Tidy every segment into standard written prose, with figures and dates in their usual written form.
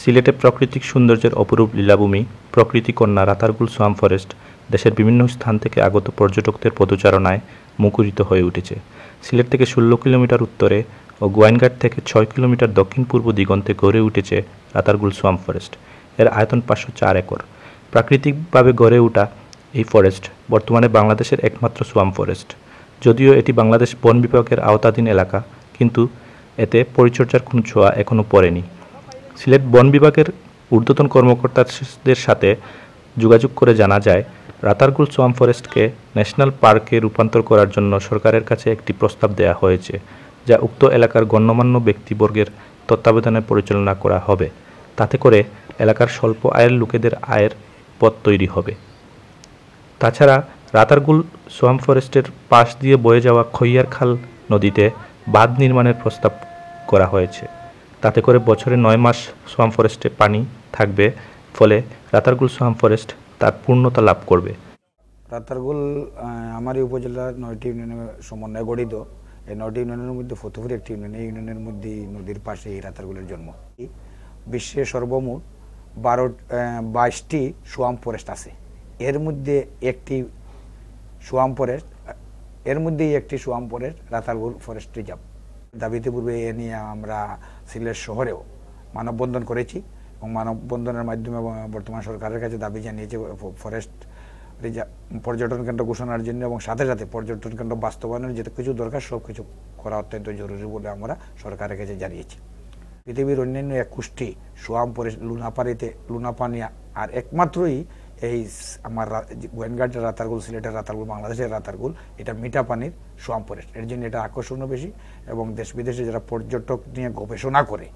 সিলেটে প্রাকৃতিক সৌন্দর্যের অপরূপ লীলাভূমি প্রকৃতিকন্যা রাতারগুল সোয়াম্প ফরেস্ট দেশের বিভিন্ন স্থান থেকে আগত পর্যটকদের পদচারণায় মুখরিত হয়ে উঠেছে। সিলেট থেকে ১৬ কিলোমিটার উত্তরে ও গোয়াইনঘাট থেকে ৬ কিলোমিটার দক্ষিণ-পূর্ব দিগন্তে গড়ে উঠেছে রাতারগুল সোয়াম্প ফরেস্ট। এর আয়তন ৫০৪ একর। প্রাকৃতিকভাবে গড়ে ওঠা এই ফরেস্ট বর্তমানে বাংলাদেশের একমাত্র সোয়াম্প ফরেস্ট। যদিও এটি বাংলাদেশ বন বিভাগের আওতাধীন এলাকা, কিন্তু এতে পরিচর্যার কোনো ছোঁয়া এখনও পড়েনি। সিলেট বন বিভাগের ঊর্ধ্বতন কর্মকর্তাদের সাথে যোগাযোগ করে জানা যায়, রাতারগুল সোয়াম্প ফরেস্টকে ন্যাশনাল পার্কে রূপান্তর করার জন্য সরকারের কাছে একটি প্রস্তাব দেওয়া হয়েছে, যা উক্ত এলাকার গণ্যমান্য ব্যক্তিবর্গের তত্ত্বাবধানে পরিচালনা করা হবে। তাতে করে এলাকার স্বল্প আয়ের লোকেদের আয়ের পথ তৈরি হবে। তাছাড়া রাতারগুল সোয়াম্প ফরেস্টের পাশ দিয়ে বয়ে যাওয়া খৈয়ার খাল নদীতে বাঁধ নির্মাণের প্রস্তাব করা হয়েছে। তাতে করে বছরে ৯ মাস সোয়াম্প ফরেস্টে পানি থাকবে, ফলে রাতারগুল সোয়াম্প ফরেস্ট তার পূর্ণতা লাভ করবে। রাতারগুল আমার এই উপজেলার ৯টি ইউনিয়নের সমন্বয়ে গঠিত। এই ৯টি ইউনিয়নের মধ্যে ফতুপুর একটি ইউনিয়ন। এই ইউনিয়নের মধ্যে নদীর পাশে এই রাতারগুলের জন্ম। বিশ্বে সর্বমোট ২২টি সোয়াম্প ফরেস্ট আছে। এর মধ্যে একটি swamp forest Ratargul forest reserve. দাবিতে পূর্বে এ নিয়ে আমরা সিলেট শহরেও মানববন্ধন করেছি এবং মানববন্ধনের মাধ্যমে বর্তমান সরকারের কাছে দাবি জানিয়েছে ফরেস্ট রিজার্ভ পর্যটন কেন্দ্র ঘোষণার জন্য, এবং সাথে সাথে পর্যটন কেন্দ্র বাস্তবায়নের যেটা কিছু দরকার সব কিছু করা অত্যন্ত জরুরি বলে আমরা সরকারের কাছে জানিয়েছি। পৃথিবীর অন্যান্য ২১টি সোয়াম্প ফরেস্ট লুনাপানিয়া আর একমাত্রই এই আমার গোয়েনঘাটের রাতারগুল, সিলেটের রাতারগুল, বাংলাদেশের রাতারগুল, এটা মিঠা পানির সোয়াম্প ফরেস্ট। এর জন্য এটা আকর্ষণও বেশি, এবং দেশ বিদেশে যারা পর্যটক নিয়ে গবেষণা করে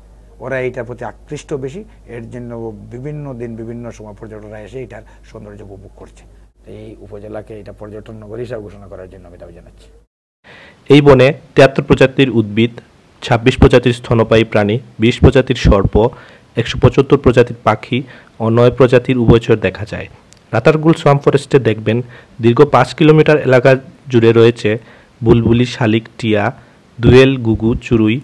ওরা এইটার প্রতি আকৃষ্ট বেশি। এর জন্য বিভিন্ন দিন বিভিন্ন সময় পর্যটকরা এসে এটার সৌন্দর্য উপভোগ করছে। এই উপজেলাকে এটা পর্যটন নগরী হিসাবে ঘোষণা করার জন্য আমি দাবি জানাচ্ছি। এই বনে ৭৩ প্রজাতির উদ্ভিদ, ২৬ প্রজাতির স্তন্যপায়ী প্রাণী, ২০ প্রজাতির সর্প, ১৭৫ প্রজাতির পাখি ও ৯ প্রজাতির উভয়চর দেখা যায়। রাতারগুল সোয়াম্প ফরেস্টে দেখবেন দীর্ঘ ৫ কিলোমিটার এলাকা জুড়ে রয়েছে বুলবুলি, শালিক, টিয়া, দোয়েল, গুগু, চড়ুই,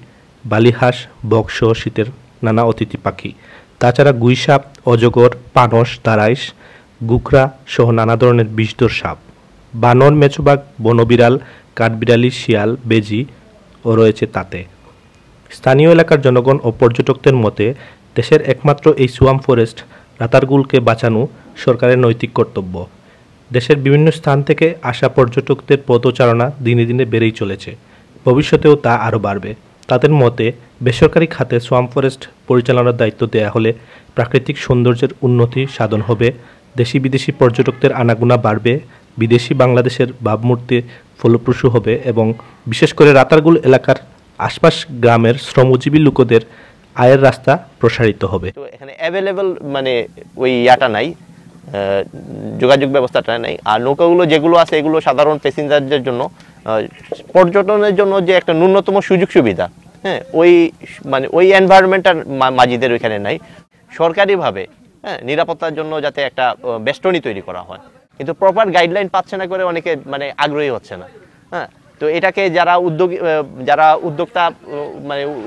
বালিহাঁস, বক সহ শীতের নানা অতিথি পাখি। তাছাড়া গুইসাপ, অজগর, পানস, দারাইশ, গুখরা সহ নানা ধরনের বিষধর সাপ, বানর, মেছোবাঘ, বনবিড়াল, কাঠবিড়ালি, শিয়াল, বেজি ও রয়েছে তাতে। স্থানীয় এলাকার জনগণ ও পর্যটকদের মতে দেশের একমাত্র এই সোয়াম্প ফরেস্ট রাতারগুলকে বাঁচানো সরকারের নৈতিক কর্তব্য। দেশের বিভিন্ন স্থান থেকে আসা পর্যটকদের পদচারণা দিনে দিনে বেড়েই চলেছে, ভবিষ্যতেও তা আরও বাড়বে। তাদের মতে বেসরকারি খাতে সোয়াম্প ফরেস্ট পরিচালনার দায়িত্ব দেয়া হলে প্রাকৃতিক সৌন্দর্যের উন্নতি সাধন হবে, দেশি বিদেশি পর্যটকদের আনাগোনা বাড়বে, বিদেশি বাংলাদেশের ভাবমূর্তি ফলপ্রসূ হবে এবং বিশেষ করে রাতারগুল এলাকার আশপাশ গ্রামের শ্রমজীবী লোকদের আয়ের রাস্তা প্রসারিত হবে। তো এখানে অ্যাভেলেবল ওই ইয়াটা নাই, যোগাযোগ ব্যবস্থাটা নাই। আর নৌকাগুলো যেগুলো আছে এগুলো সাধারণ প্যাসেঞ্জারদের জন্য, পর্যটনের জন্য যে একটা ন্যূনতম সুযোগ সুবিধা, হ্যাঁ, ওই এনভায়রনমেন্টটা মাঝিদের ওইখানে নাই। সরকারিভাবে নিরাপত্তার জন্য যাতে একটা বেষ্টনী তৈরি করা হয়, কিন্তু প্রপার গাইডলাইন পাচ্ছে না করে অনেকে আগ্রহী হচ্ছে না। হ্যাঁ, তো এটাকে যারা উদ্যোক্তা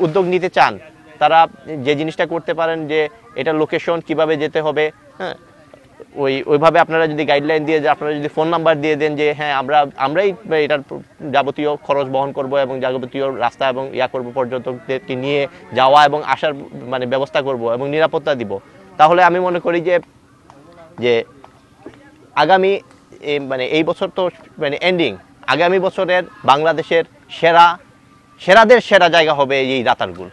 উদ্যোগ নিতে চান তারা যে জিনিসটা করতে পারেন যে এটা লোকেশন কিভাবে যেতে হবে, হ্যাঁ, ওইভাবে আপনারা যদি গাইডলাইন দিয়ে, যে আপনারা যদি ফোন নাম্বার দিয়ে দেন যে হ্যাঁ আমরাই এটার যাবতীয় খরচ বহন করব এবং যাবতীয় রাস্তা এবং করব, পর্যটকদেরকে নিয়ে যাওয়া এবং আসার ব্যবস্থা করব এবং নিরাপত্তা দিব, তাহলে আমি মনে করি যে আগামী এই বছর তো এন্ডিং, আগামী বছরের বাংলাদেশের সেরাদের সেরা জায়গা হবে এই রাতারগুল।